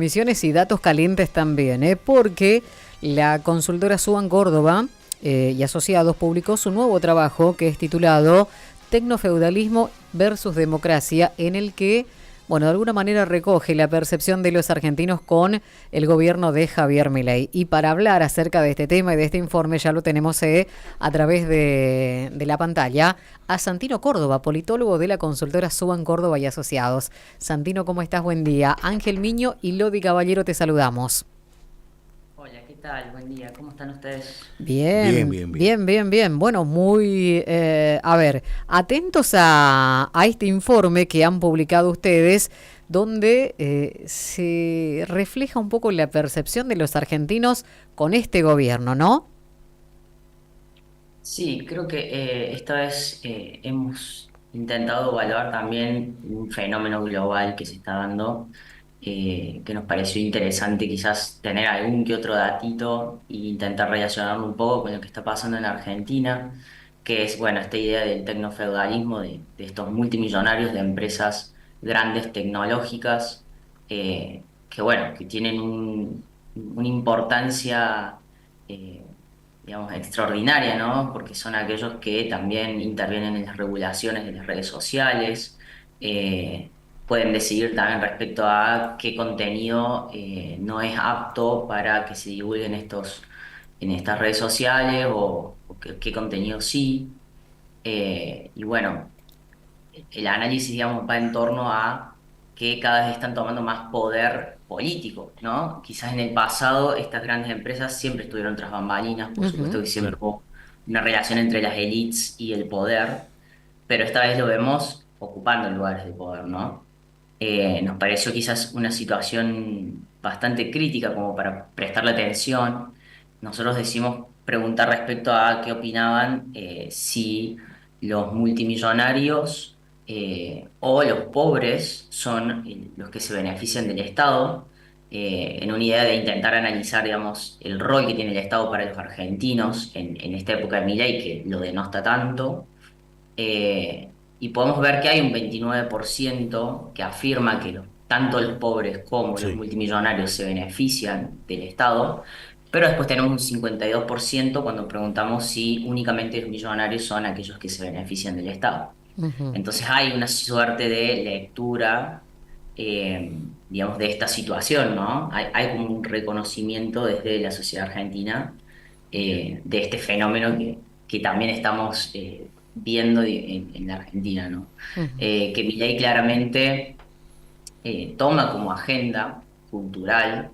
Emisiones y datos calientes también, porque la consultora Suban Córdoba y Asociados publicó su nuevo trabajo que es titulado Tecnofeudalismo versus Democracia, en el que, bueno, de alguna manera recoge la percepción de los argentinos con el gobierno de Javier Milei. Y para hablar acerca de este tema y de este informe ya lo tenemos a través de la pantalla a Santino Córdoba, politólogo de la consultora Suban Córdoba y Asociados. Santino, ¿cómo estás? Buen día. Ángel Miño y Lodi Caballero te saludamos. Hola, ¿qué tal? Buen día. ¿Cómo están ustedes? Bien, Bien, bien, bien. bien, bien, bien. Bueno, muy, a ver, atentos a este informe que han publicado ustedes, donde se refleja un poco la percepción de los argentinos con este gobierno, ¿no? Sí, creo que esta vez hemos intentado evaluar también un fenómeno global que se está dando, que nos pareció interesante quizás tener algún que otro datito e intentar relacionarlo un poco con lo que está pasando en Argentina, que es, bueno, esta idea del tecnofeudalismo, de estos multimillonarios de empresas grandes tecnológicas, que, bueno, que tienen una importancia. eh, digamos, extraordinaria, ¿no? Porque son aquellos que también intervienen en las regulaciones de las redes sociales, pueden decidir también respecto a qué contenido no es apto para que se divulguen en estas redes sociales o qué contenido sí. Y bueno, el análisis, digamos, va en torno a que cada vez están tomando más poder político, ¿no? Quizás en el pasado estas grandes empresas siempre estuvieron tras bambalinas, por supuesto Ujú. que siempre Claro. hubo una relación entre las élites y el poder, pero esta vez lo vemos ocupando lugares de poder, ¿no? Nos pareció quizás una situación bastante crítica como para prestarle atención. Nosotros decimos preguntar respecto a qué opinaban si los multimillonarios o los pobres son los que se benefician del Estado, en una idea de intentar analizar, digamos, el rol que tiene el Estado para los argentinos en esta época de Milei que lo denosta tanto. Y podemos ver que hay un 29% que afirma que tanto los pobres como los Sí. multimillonarios se benefician del Estado, pero después tenemos un 52% cuando preguntamos si únicamente los millonarios son aquellos que se benefician del Estado. Entonces hay una suerte de lectura, digamos, de esta situación, ¿no? Hay como un reconocimiento desde la sociedad argentina de este fenómeno que también estamos viendo en la Argentina, ¿no? Que Milei claramente toma como agenda cultural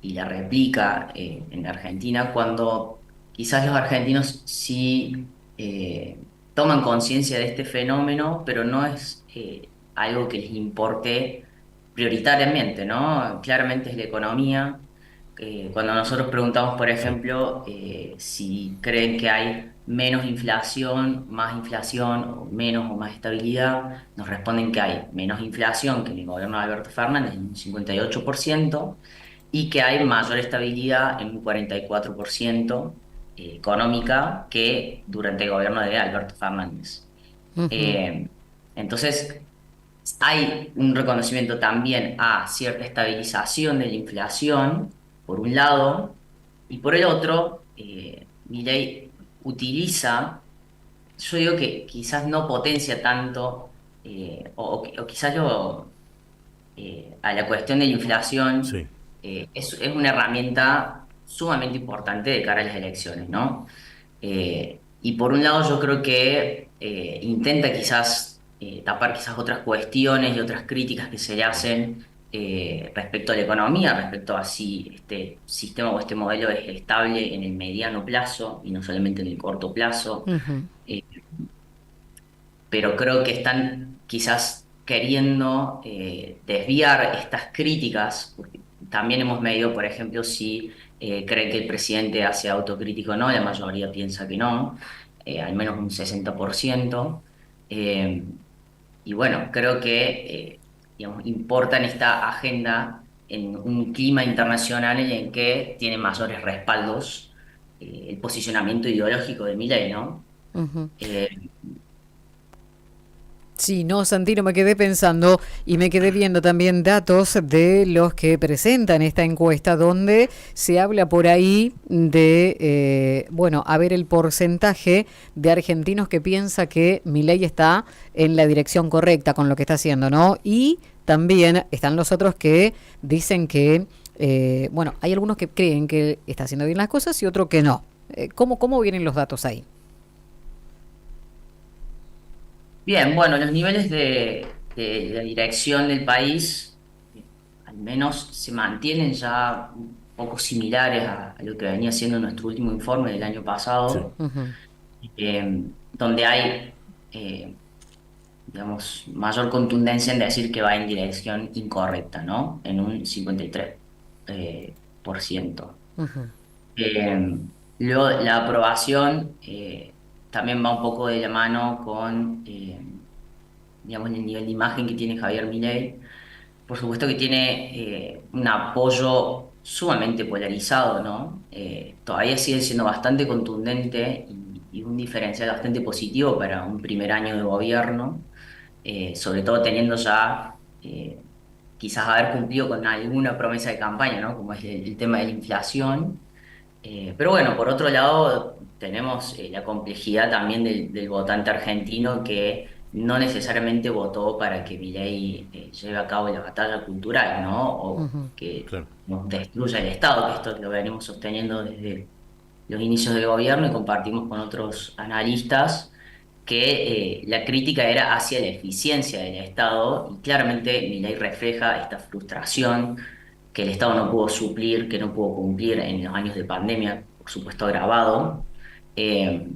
y la replica en la Argentina cuando quizás los argentinos sí toman conciencia de este fenómeno, pero no es algo que les importe prioritariamente, ¿no? Claramente es la economía. Cuando nosotros preguntamos, por Sí. ejemplo, si creen que hay menos inflación, más inflación, o menos o más estabilidad, nos responden que hay menos inflación que en el gobierno de Alberto Fernández, en un 58%, y que hay mayor estabilidad en un 44% económica que durante el gobierno de Alberto Fernández. Eh, entonces, hay un reconocimiento también a cierta estabilización de la inflación, por un lado, y por el otro, Milei utiliza, yo digo que quizás no potencia tanto, o quizás a la cuestión de la inflación, Sí. es una herramienta sumamente importante de cara a las elecciones, ¿no? Y por un lado yo creo que intenta quizás tapar quizás otras cuestiones y otras críticas que se le hacen respecto a la economía, respecto a si este sistema o este modelo es estable en el mediano plazo y no solamente en el corto plazo. Eh, pero creo que están quizás queriendo desviar estas críticas, porque también hemos medido, por ejemplo, si creen que el presidente hace autocrítica o no, la mayoría piensa que no, al menos un 60%. Eh, y bueno, creo que digamos, importan esta agenda en un clima internacional en el que tiene mayores respaldos el posicionamiento ideológico de Milei, ¿no? Eh, Sí, no, Santino, me quedé pensando y me quedé viendo también datos de los que presentan esta encuesta, donde se habla por ahí de, bueno, a ver el porcentaje de argentinos que piensa que Milei está en la dirección correcta con lo que está haciendo, ¿no? Y también están los otros que dicen que, bueno, hay algunos que creen que está haciendo bien las cosas y otros que no. ¿Cómo vienen los datos ahí? Bien, bueno, los niveles de la dirección del país al menos se mantienen ya un poco similares a lo que venía siendo nuestro último informe del año Sí, pasado, Ujú, donde hay, eh, digamos, mayor contundencia en decir que va en dirección incorrecta, ¿no? En un 53%. Por ciento. ujú. Eh, Luego, la aprobación también va un poco de la mano con, digamos, el nivel de imagen que tiene Javier Milei. Por supuesto que tiene un apoyo sumamente polarizado, ¿no? Todavía sigue siendo bastante contundente y un diferencial bastante positivo para un primer año de gobierno, sobre todo teniendo ya quizás haber cumplido con alguna promesa de campaña, ¿no? Como es el tema de la inflación. Pero bueno, por otro lado, tenemos la complejidad también del votante argentino que no necesariamente votó para que Milei lleve a cabo la batalla cultural, ¿no? O que claro. nos destruya el Estado, que esto lo venimos sosteniendo desde los inicios del gobierno y compartimos con otros analistas que la crítica era hacia la eficiencia del Estado y claramente Milei refleja esta frustración que el Estado no pudo suplir, que no pudo cumplir en los años de pandemia, por supuesto agravado. Eh,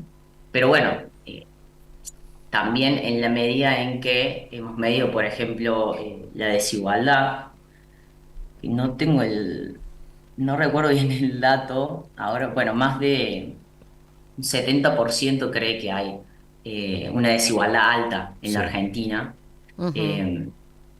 pero bueno, también en la medida en que hemos medido, por ejemplo, la desigualdad, y no recuerdo bien el dato, ahora, bueno, más de un 70% cree que hay una desigualdad alta en la Sí, Argentina. Ujú. Eh,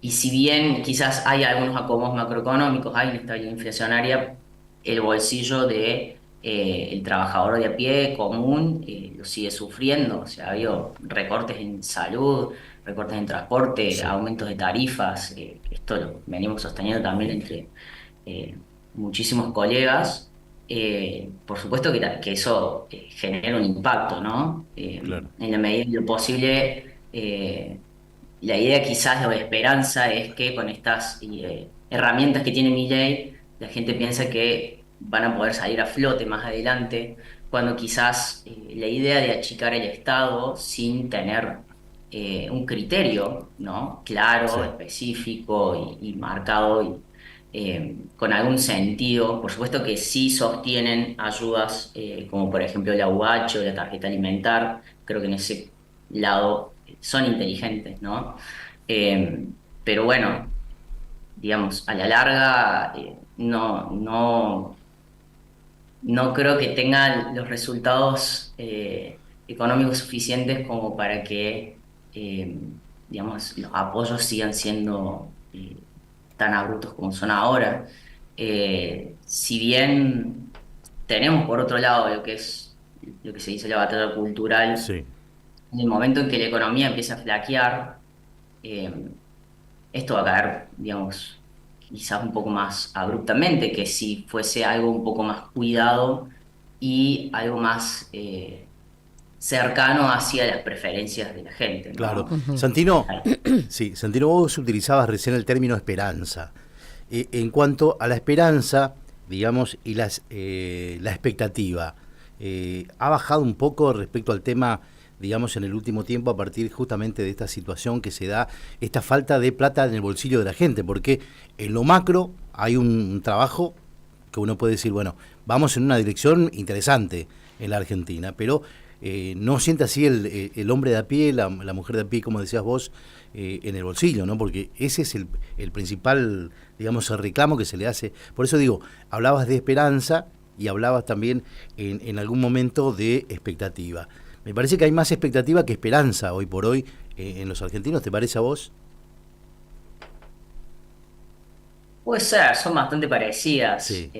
y si bien quizás hay algunos acomodos macroeconómicos, hay inestabilidad inflacionaria, el bolsillo de el trabajador de a pie común lo sigue sufriendo. O sea, ha habido recortes en salud, recortes en transporte, sí, aumentos de tarifas. Esto lo venimos sosteniendo también entre muchísimos colegas. Por supuesto que eso genera un impacto, ¿no? claro. En la medida de lo posible, la idea quizás de esperanza es que con estas herramientas que tiene Milei, la gente piensa que van a poder salir a flote más adelante, cuando quizás la idea de achicar el Estado sin tener un criterio, ¿no? Claro, Sí, específico y marcado con algún sentido. Por supuesto que sí sostienen ayudas como por ejemplo la UH o la tarjeta alimentar. Creo que en ese lado son inteligentes, ¿no? Eh, pero bueno, digamos, a la larga no creo que tengan los resultados económicos suficientes como para que, digamos, los apoyos sigan siendo tan abruptos como son ahora. Si bien tenemos por otro lado lo que se dice la batalla cultural, sí. en el momento en que la economía empieza a flaquear, eh, esto va a caer, digamos, quizás un poco más abruptamente que si fuese algo un poco más cuidado y algo más cercano hacia las preferencias de la gente, Claro. ¿no? Santino, sí, Santino, vos utilizabas recién el término esperanza. En cuanto a la esperanza, digamos, y la expectativa, ¿ha bajado un poco respecto al tema, digamos, en el último tiempo a partir justamente de esta situación que se da, esta falta de plata en el bolsillo de la gente? Porque en lo macro hay un trabajo que uno puede decir, bueno, vamos en una dirección interesante en la Argentina, pero no siente así el hombre de a pie, la mujer de a pie, como decías vos, en el bolsillo, ¿no? Porque ese es el principal, digamos, el reclamo que se le hace. Por eso digo, hablabas de esperanza y hablabas también en algún momento de expectativa. Me parece que hay más expectativa que esperanza hoy por hoy en los argentinos, ¿te parece a vos? Puede ser, son bastante parecidas. Sí,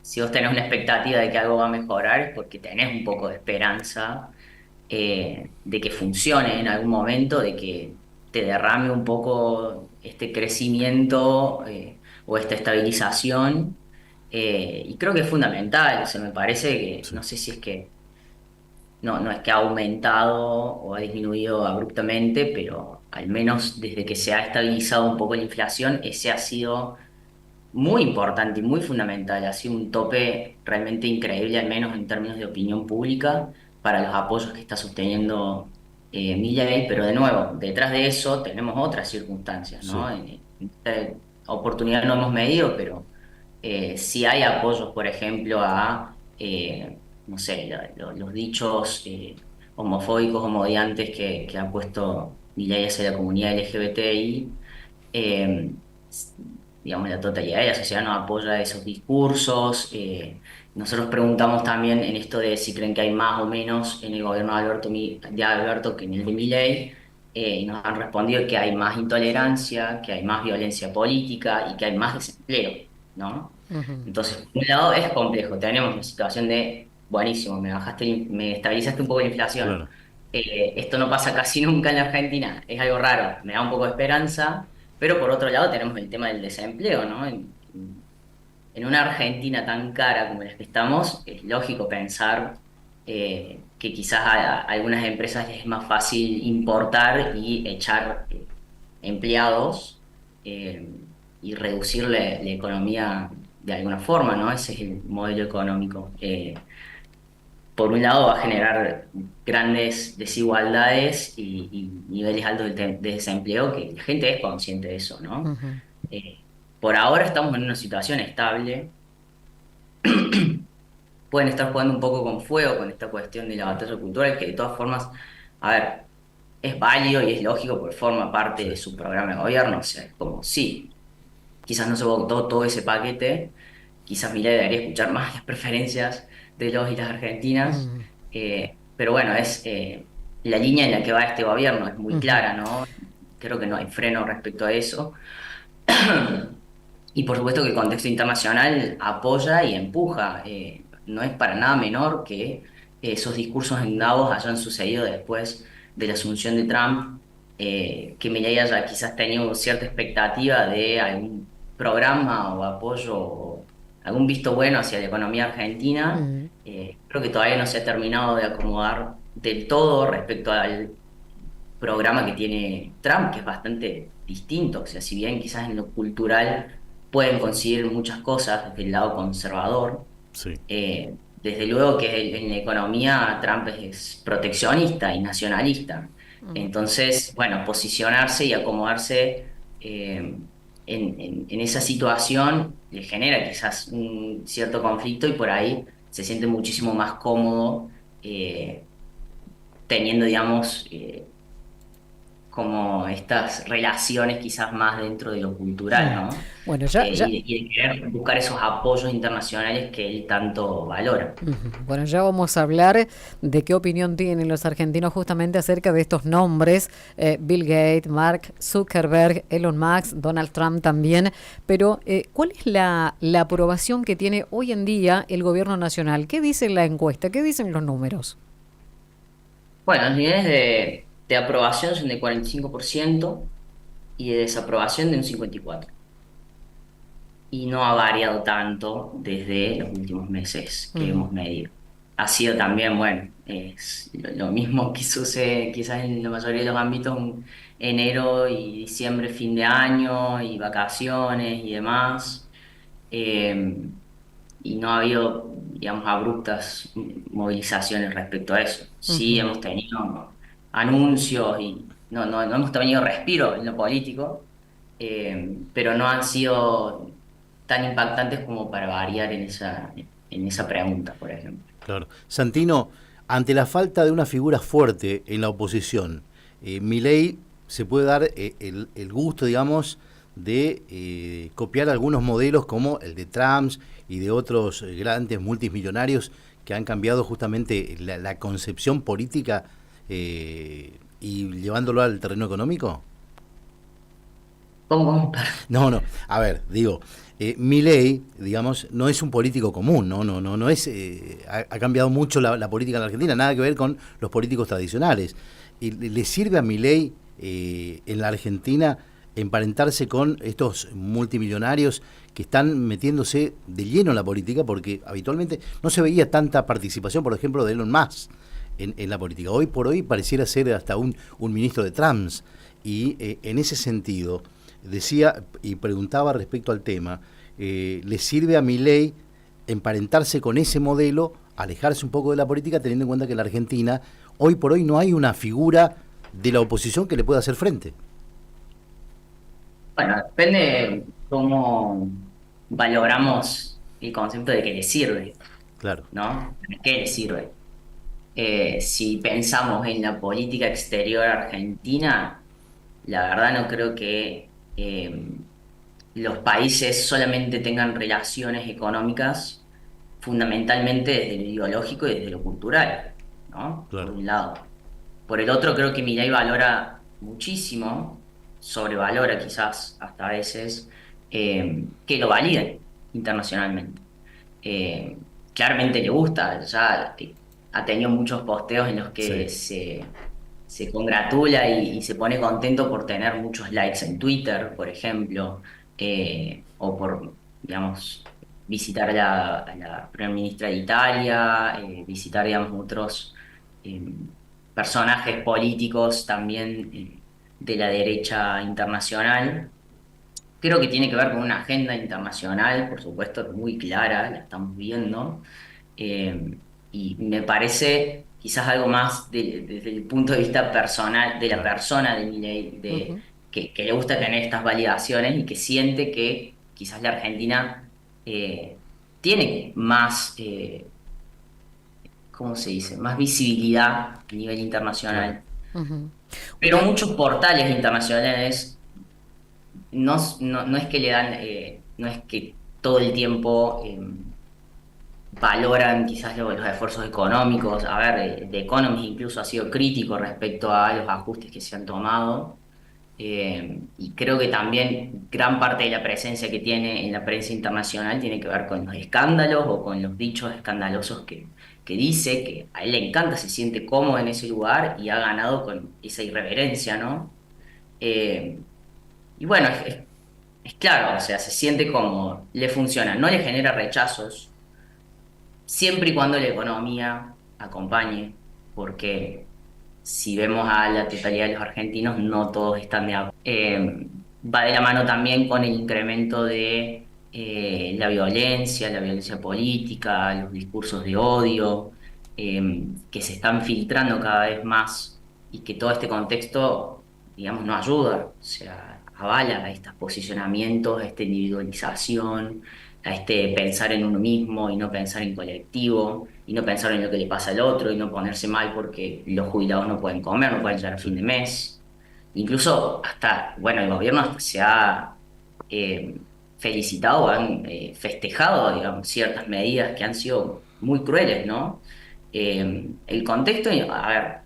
Si vos tenés una expectativa de que algo va a mejorar es porque tenés un poco de esperanza de que funcione en algún momento, de que te derrame un poco este crecimiento o esta estabilización. Y creo que es fundamental, o sea, me parece que, Sí, no sé si es que no es que ha aumentado o ha disminuido abruptamente, pero al menos desde que se ha estabilizado un poco la inflación, ese ha sido muy importante y muy fundamental. Ha sido un tope realmente increíble, al menos en términos de opinión pública, para los apoyos que está sosteniendo Milei. Pero de nuevo, detrás de eso tenemos otras circunstancias, ¿no? sí, En esta oportunidad no hemos medido, pero si hay apoyos, por ejemplo, a, no sé, los dichos homofóbicos, homodiantes que ha puesto Milei hacia la comunidad LGBTI. eh, s- digamos, la totalidad de la sociedad no apoya esos discursos. Nosotros preguntamos también en esto de si creen que hay más o menos en el gobierno de Alberto que en el de Milei, y nos han respondido que hay más intolerancia, que hay más violencia política y que hay más desempleo, ¿no? Ujú. Entonces, por un lado es complejo, tenemos la situación de, buenísimo, me estabilizaste un poco la inflación. claro. Esto no pasa casi nunca en la Argentina, es algo raro, me da un poco de esperanza, pero por otro lado tenemos el tema del desempleo, ¿no? En una Argentina tan cara como la que estamos, es lógico pensar que quizás a algunas empresas les es más fácil importar y echar empleados eh, y reducir la economía de alguna forma, ¿no? Ese es el modelo económico. Por un lado va a generar grandes desigualdades y niveles altos de desempleo, que la gente es consciente de eso, ¿no? Ujú. Por ahora estamos en una situación estable. Pueden estar jugando un poco con fuego con esta cuestión de la batalla cultural, que de todas formas, a ver, es válido y es lógico porque forma parte Sí. de su programa de gobierno. O sea, es como sí, quizás no se votó todo ese paquete, quizás Milei debería escuchar más las preferencias de los y las argentinas, Mm. pero bueno, es la línea en la que va este gobierno es muy Ujú. clara, ¿no? Creo que no hay freno respecto a eso. Y por supuesto que el contexto internacional apoya y empuja. No es para nada menor que esos discursos en Davos hayan sucedido después de la asunción de Trump, que Milei haya quizás tenido cierta expectativa de algún programa o apoyo o algún visto bueno hacia la economía argentina. Mm. Creo que todavía no se ha terminado de acomodar del todo respecto al programa que tiene Trump, que es bastante distinto. O sea, si bien quizás en lo cultural pueden conseguir muchas cosas desde el lado conservador, Sí. desde luego que en la economía Trump es proteccionista y nacionalista. Entonces, bueno, posicionarse y acomodarse en esa situación le genera quizás un cierto conflicto y por ahí se siente muchísimo más cómodo teniendo, digamos, como estas relaciones quizás más dentro de lo cultural, Mm. ¿no? Bueno, ya, Y de querer buscar esos apoyos internacionales que él tanto valora. ujú. Bueno, ya vamos a hablar de qué opinión tienen los argentinos justamente acerca de estos nombres, Bill Gates, Mark Zuckerberg, Elon Musk, Donald Trump también, pero ¿cuál es la aprobación que tiene hoy en día el gobierno nacional? ¿Qué dice la encuesta? ¿Qué dicen los números? Bueno, los niveles de aprobación son de 45% y de desaprobación de un 54%. Y no ha variado tanto desde los últimos meses que Ujú. hemos medido. Ha sido también, bueno, es lo mismo que sucede quizás en la mayoría de los ámbitos, enero y diciembre, fin de año y vacaciones y demás. Eh, y no ha habido, digamos, abruptas movilizaciones respecto a eso. Sí Ujú. hemos tenido anuncios y no hemos tenido respiro en lo político, pero no han sido tan impactantes como para variar en esa pregunta, por ejemplo. Claro. Santino, ante la falta de una figura fuerte en la oposición, Milei se puede dar el gusto, digamos, de copiar algunos modelos como el de Trump y de otros grandes multimillonarios que han cambiado justamente la concepción política y llevándolo al terreno económico. ¿Cómo? No, no. A ver, digo, Milei, digamos, no es un político común, no es, ha cambiado mucho la política en la Argentina, nada que ver con los políticos tradicionales. ¿Y le sirve a Milei en la Argentina emparentarse con estos multimillonarios que están metiéndose de lleno en la política, porque habitualmente no se veía tanta participación, por ejemplo, de Elon Musk en la política. Hoy por hoy pareciera ser hasta un ministro de Trump. Y en ese sentido, decía y preguntaba respecto al tema, ¿le sirve a Milei emparentarse con ese modelo, alejarse un poco de la política, teniendo en cuenta que en la Argentina hoy por hoy no hay una figura de la oposición que le pueda hacer frente? Bueno, depende cómo valoramos el concepto de que le sirve, Claro, ¿no? ¿Para qué le sirve? Si pensamos en la política exterior argentina, la verdad no creo que los países solamente tengan relaciones económicas fundamentalmente desde lo ideológico y desde lo cultural, ¿no? Por claro, un lado. Por el otro, creo que Milei valora muchísimo, sobrevalora quizás hasta a veces, que lo validen internacionalmente. Eh, Claramente le gusta, ya ha tenido muchos posteos en los sí, que se congratula y se pone contento por tener muchos likes en Twitter, por ejemplo, o por, digamos, visitar a la primera ministra de Italia, visitar, digamos, otros eh, personajes políticos también de la derecha internacional. Creo que tiene que ver con una agenda internacional, por supuesto, muy clara, la estamos viendo, eh, y me parece quizás algo más desde el punto de vista personal de la claro, persona de Milei, Ujú. que le gusta tener estas validaciones y que siente que quizás la Argentina tiene más, ¿cómo se dice?, más visibilidad a nivel claro, internacional. Ujú. Pero muchos portales internacionales no es que le dan, no es que todo el tiempo valoran quizás los esfuerzos económicos. A ver, The Economist incluso ha sido crítico respecto a los ajustes que se han tomado. Y creo que también gran parte de la presencia que tiene en la prensa internacional tiene que ver con los escándalos o con los dichos escandalosos que dice, que a él le encanta, se siente cómodo en ese lugar y ha ganado con esa irreverencia, ¿no? Eh, y bueno, es claro, o sea, se siente como le funciona, no le genera rechazos, siempre y cuando la economía acompañe, porque si vemos a la totalidad de los argentinos, no todos están de acuerdo. Va de la mano también con el incremento de la violencia política, los discursos de odio, que se están filtrando cada vez más y que todo este contexto, digamos, no ayuda, o sea, avala a estos posicionamientos, a esta individualización, a este pensar en uno mismo y no pensar en colectivo, y no pensar en lo que le pasa al otro, y no ponerse mal porque los jubilados no pueden comer, no pueden llegar a fin sí, de mes. Incluso hasta, bueno, el gobierno hasta se ha eh, felicitado, han festejado, digamos, ciertas medidas que han sido muy crueles, ¿no? El contexto, a ver,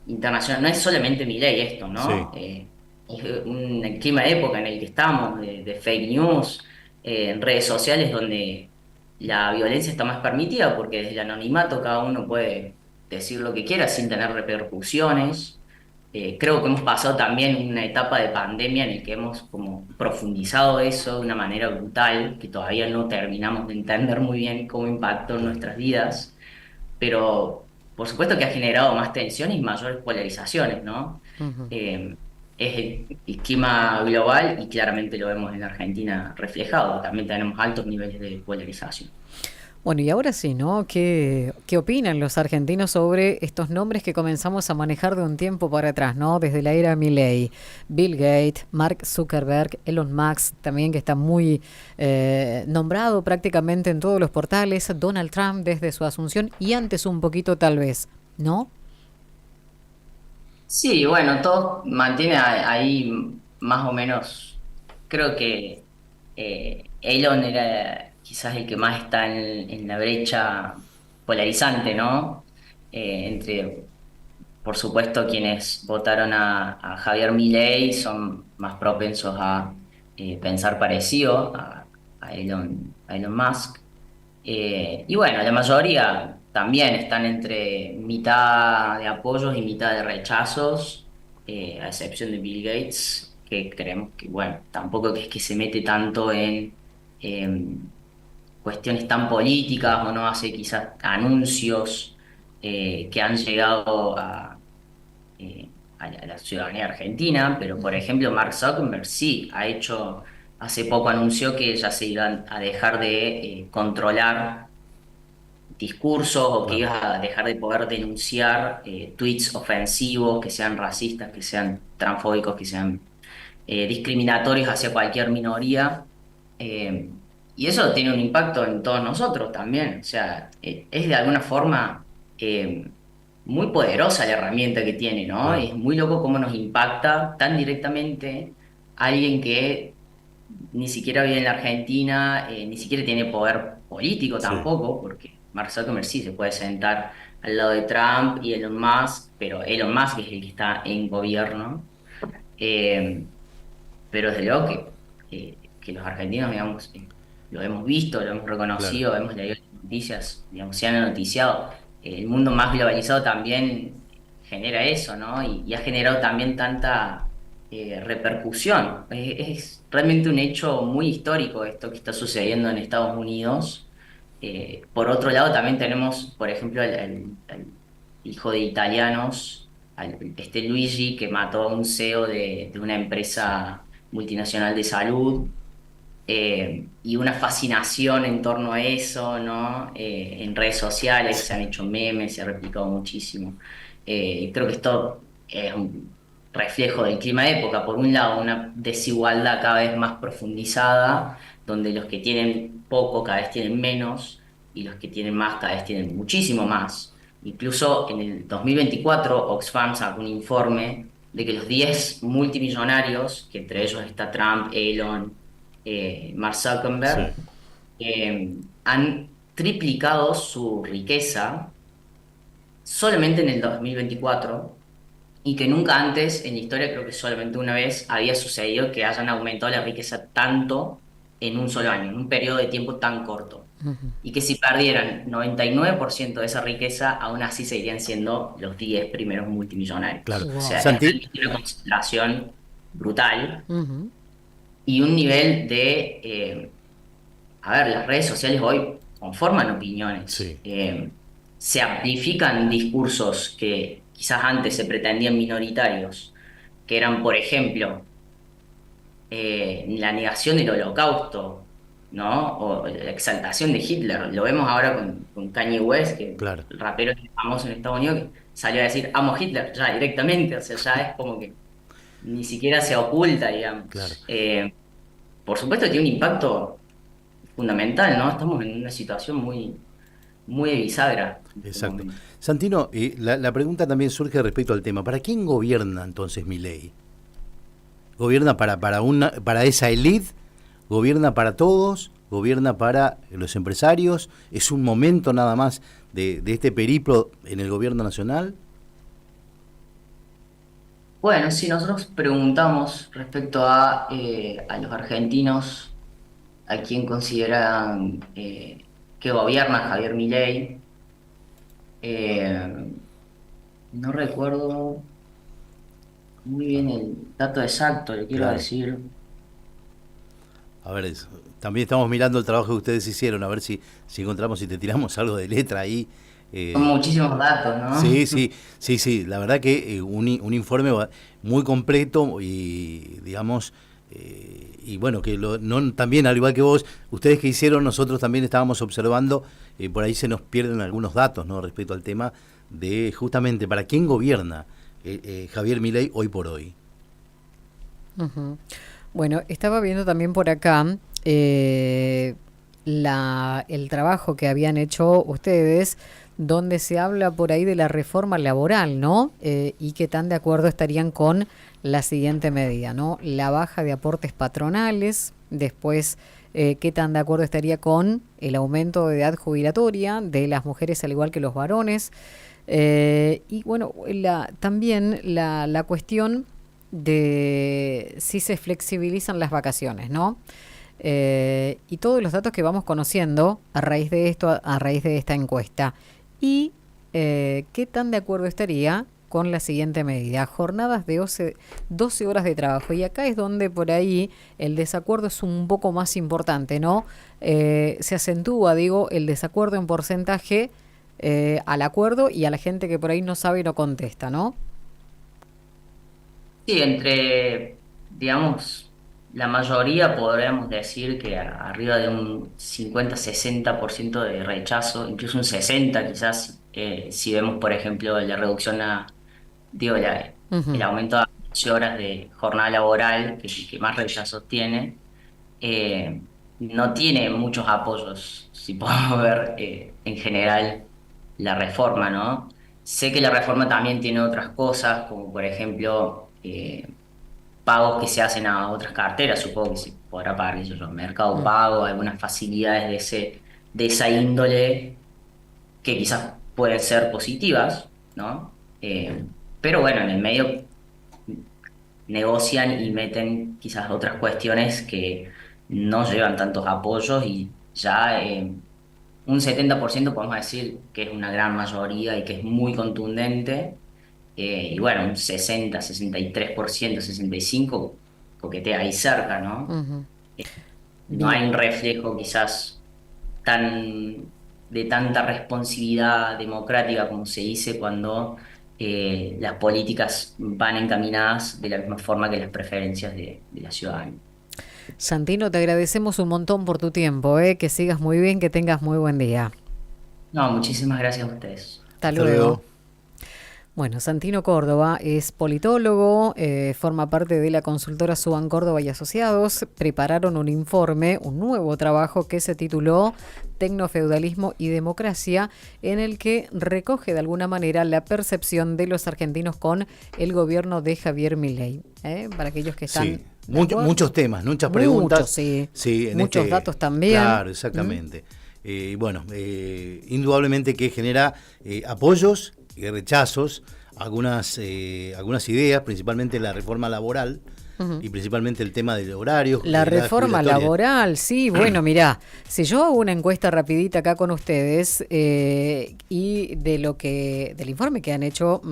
internacional, no es solamente Milei esto, sí, ¿no? Es un clima de época en el que estamos, de fake news, en redes sociales donde la violencia está más permitida porque desde el anonimato cada uno puede decir lo que quiera sin tener repercusiones. Creo que hemos pasado también una etapa de pandemia en la que hemos como profundizado eso de una manera brutal, que todavía no terminamos de entender muy bien cómo impactó en claro. nuestras vidas, pero por supuesto que ha generado más tensiones y mayores polarizaciones, ¿no? Ujú. Eh, es el clima global y claramente lo vemos en la Argentina reflejado. También tenemos altos niveles de polarización. Bueno, y ahora sí, ¿no? ¿Qué opinan los argentinos sobre estos nombres que comenzamos a manejar de un tiempo para atrás, ¿no? Desde la era Milley, Bill Gates, Mark Zuckerberg, Elon Musk, también que está muy nombrado prácticamente en todos los portales, Donald Trump desde su asunción y antes un poquito tal vez, ¿no? Sí, bueno, todo mantiene ahí más o menos. Creo que Elon era quizás el que más está en la brecha polarizante, ¿no? Entre, por supuesto, quienes votaron a Javier Milei son más propensos a pensar parecido a Elon Musk. Y bueno, la mayoría también están entre mitad de apoyos y mitad de rechazos. a excepción de Bill Gates, que creemos que, bueno, tampoco es que se mete tanto en cuestiones tan políticas o no hace quizás anuncios que han llegado a la ciudadanía argentina, pero por ejemplo Mark Zuckerberg sí ha hecho, hace poco anunció que ya se iban a dejar de controlar discursos o que Claro, ibas a dejar de poder denunciar tweets ofensivos, que sean racistas, que sean transfóbicos, que sean discriminatorios hacia cualquier minoría. eh, y eso tiene un impacto en todos nosotros también. O sea, es de alguna forma muy poderosa la herramienta que tiene, ¿no? claro. Es muy loco cómo nos impacta tan directamente alguien que ni siquiera vive en la Argentina, ni siquiera tiene poder político Sí, tampoco, porque Mark Zuckerberg sí se puede sentar al lado de Trump y Elon Musk, pero Elon Musk es el que está en gobierno. Eh, pero desde luego que los argentinos, digamos, lo hemos visto, lo hemos claro. reconocido, hemos leído las noticias, digamos, se han noticiado. El mundo más globalizado también genera eso, ¿no? Y ha generado también tanta repercusión. Es realmente un hecho muy histórico esto que está sucediendo en Estados Unidos. Por otro lado, también tenemos, por ejemplo, al hijo de italianos, este Luigi, que mató a un CEO de una empresa multinacional de salud, y una fascinación en torno a eso, ¿no? En redes sociales se han Sí, hecho memes, se ha replicado muchísimo. Creo que esto es un reflejo del clima de época. Por un lado, una desigualdad cada vez más profundizada, donde los que tienen poco cada vez tienen menos y los que tienen más cada vez tienen muchísimo más. Incluso en el 2024, Oxfam sacó un informe de que los 10 multimillonarios, que entre ellos está Trump, Elon, Mark sí, Zuckerberg, han triplicado su riqueza solamente en el 2024 y que nunca antes en la historia, creo que solamente una vez, había sucedido que hayan aumentado la riqueza tanto en un solo año, en un periodo de tiempo tan corto. Y que si perdieran 99% de esa riqueza, aún así seguirían siendo los 10 primeros multimillonarios. claro. O Wow. sea, es Santi, realmente una concentración brutal y un nivel de a ver, las redes sociales hoy conforman opiniones, sí, se amplifican discursos que quizás antes se pretendían minoritarios, que eran, por ejemplo, la negación del holocausto, ¿no? O la exaltación de Hitler. Lo vemos ahora con Kanye West, que claro, el rapero famoso en Estados Unidos, que salió a decir amo Hitler ya directamente, o sea, ya es como que ni siquiera se oculta, claro. digamos. Por supuesto tiene un impacto fundamental, ¿no? Estamos en una situación muy de bisagra en este Exacto. momento. Santino, la pregunta también surge respecto al tema. ¿Para quién gobierna entonces Milei? ¿Gobierna para esa élite? ¿Gobierna para todos? ¿Gobierna para los empresarios? ¿Es un momento nada más de este periplo en el gobierno nacional? Bueno, si nosotros preguntamos respecto a los argentinos, a quién consideran que gobierna Javier Milei, eh, no recuerdo muy bien el dato exacto, le quiero Claro. decir. A ver, también estamos mirando el trabajo que ustedes hicieron, a ver si encontramos, si te tiramos algo de letra ahí. Son Eh, muchísimos datos, Sí, ¿no? sí, sí, sí. La verdad que un informe muy completo y, digamos, y bueno, que no, también, al igual que vos, ustedes que hicieron, nosotros también estábamos observando, por ahí se nos pierden algunos datos, ¿no? Respecto al tema de justamente para quién gobierna Javier Milei hoy por hoy. Ujú. Bueno, estaba viendo también por acá el trabajo que habían hecho ustedes, donde se habla por ahí de la reforma laboral, ¿no? Y qué tan de acuerdo estarían con la siguiente medida, ¿no? La baja de aportes patronales, después qué tan de acuerdo estaría con el aumento de edad jubilatoria de las mujeres al igual que los varones. Y bueno, también la cuestión de si se flexibilizan las vacaciones, ¿no? Y todos los datos que vamos conociendo a raíz de esto, a raíz de esta encuesta. Y qué tan de acuerdo estaría con la siguiente medida: jornadas de 12 horas de trabajo. Y acá es donde por ahí el desacuerdo es un poco más importante, ¿no? Se acentúa, digo, el desacuerdo en porcentaje al acuerdo y a la gente que por ahí no sabe y no contesta, ¿no? Sí, entre, digamos, la mayoría podríamos decir que arriba de un 50-60% de rechazo, incluso un 60% quizás, si vemos, por ejemplo, la reducción digo, el Ujú. aumento a 12 horas de jornada laboral, que es el que más rechazo tiene, eh, no tiene muchos apoyos, si podemos ver en general la reforma, ¿no? Sé que la reforma también tiene otras cosas, como por ejemplo pagos que se hacen a otras carteras, supongo que se podrá pagar, qué sé yo, Mercado Mm. Pago, algunas facilidades de esa índole que quizás pueden ser positivas, ¿no? Pero bueno, en el medio negocian y meten quizás otras cuestiones que no llevan tantos apoyos y ya un 70% podemos decir que es una gran mayoría y que es muy contundente. Y bueno, un 60-63%, 65% coquetea ahí cerca, ¿no? Ujú. No hay Bien. un reflejo quizás tan de tanta responsividad democrática como se dice cuando las políticas van encaminadas de la misma forma que las preferencias de la ciudadanía. Santino, te agradecemos un montón por tu tiempo, ¿eh? Que sigas muy bien, que tengas muy buen día. No, muchísimas gracias a ustedes. Hasta Hasta luego. luego. Bueno, Santino Córdoba es politólogo, forma parte de la consultora Suban Córdoba y Asociados. Prepararon un informe, un nuevo trabajo que se tituló Tecnofeudalismo y Democracia, en el que recoge de alguna manera la percepción de los argentinos con el gobierno de Javier Milei. Para aquellos que están Sí, de acuerdo. muchos temas, muchas preguntas. Muchos, sí. Sí, en Muchos datos también. Claro, exactamente. Bueno, indudablemente que genera apoyos y rechazos, algunas ideas, principalmente la reforma laboral y principalmente el tema del horario. La de edad reforma jubilatoria. laboral, sí, bueno, mirá, si yo hago una encuesta rapidita acá con ustedes y del informe que han hecho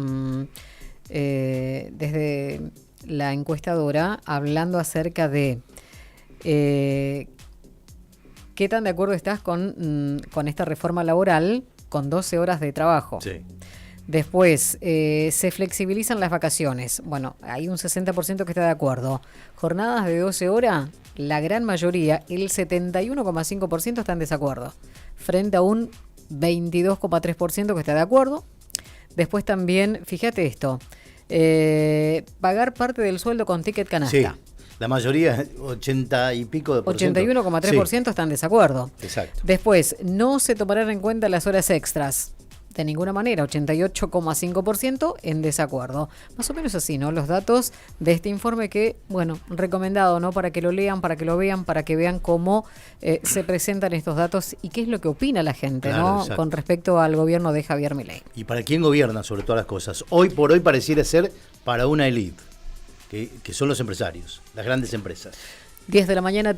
desde la encuestadora, hablando acerca de qué tan de acuerdo estás con esta reforma laboral con 12 horas de trabajo. Sí. Después, se flexibilizan las vacaciones. Bueno, hay un 60% que está de acuerdo. Jornadas de 12 horas, la gran mayoría, el 71,5% está en desacuerdo, frente a un 22,3% que está de acuerdo. Después también, fíjate esto, pagar parte del sueldo con ticket canasta. Sí, la mayoría, 80 y pico de por ciento. 81,3% está en desacuerdo. Exacto. Después, no se tomarán en cuenta las horas extras. De ninguna manera, 88,5% en desacuerdo. Más o menos así, ¿no? Los datos de este informe que, bueno, recomendado, ¿no? Para que lo lean, para que lo vean, para que vean cómo se presentan estos datos y qué es lo que opina la gente, Claro, ¿no? exacto. Con respecto al gobierno de Javier Milei. Y para quién gobierna sobre todas las cosas. Hoy por hoy pareciera ser para una élite, que son los empresarios, las grandes empresas. 10 de la mañana.